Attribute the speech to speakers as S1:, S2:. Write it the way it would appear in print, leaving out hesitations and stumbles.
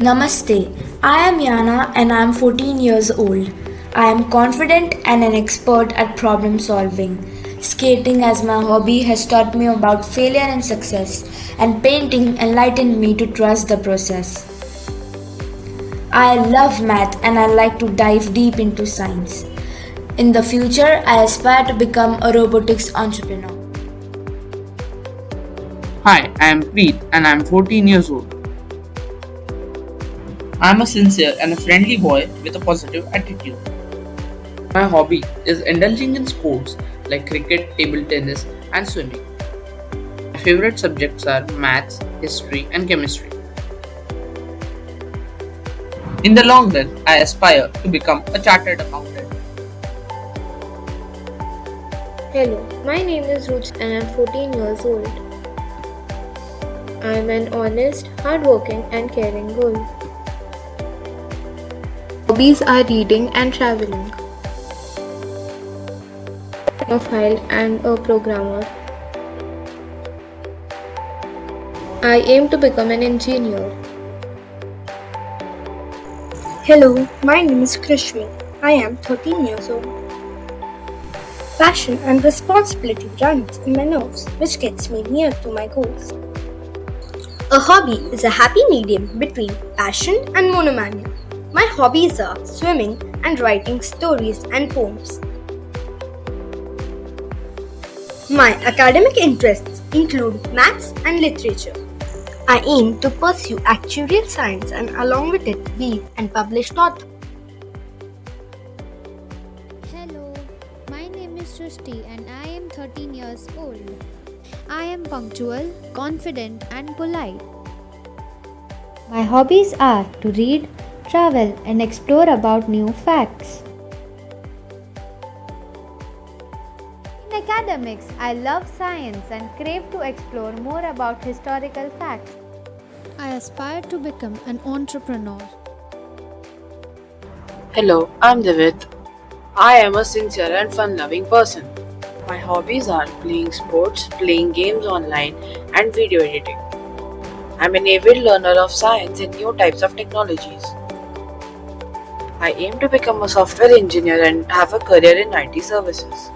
S1: Namaste. I am Yana and I am 14 years old. I am confident and an expert at problem solving. Skating as my hobby has taught me about failure and success, and painting enlightened me to trust the process. I love math and I like to dive deep into science. In the future, I aspire to become a robotics entrepreneur.
S2: Hi, I am Preet and I am 14 years old. I am a sincere and a friendly boy with a positive attitude. My hobby is indulging in sports like cricket, table tennis, and swimming. My favorite subjects are maths, history, and chemistry. In the long run, I aspire to become a chartered accountant.
S3: Hello, my name is Ruch and I'm 14 years old. I'm an honest, hardworking, and caring girl. Hobbies are reading and traveling. I'm a file and a programmer. I aim to become an engineer.
S4: Hello, my name is Krishmi. I am 13 years old. Passion and responsibility runs in my nerves, which gets me near to my goals. A hobby is a happy medium between passion and monomania. My hobbies are swimming and writing stories and poems. My academic interests include maths and literature. I aim to pursue actuarial science and along with it be an published author.
S5: Hello, my name is Srishti and I am 13 years old. I am punctual, confident, and polite.
S6: My hobbies are to read, travel, and explore about new facts. In academics, I love science and crave to explore more about historical facts.
S5: I aspire to become an entrepreneur.
S7: Hello, I'm Divit. I am a sincere and fun loving person. My hobbies are playing sports, playing games online, and video editing. I'm an avid learner of science and new types of technologies. I aim to become a software engineer and have a career in IT services.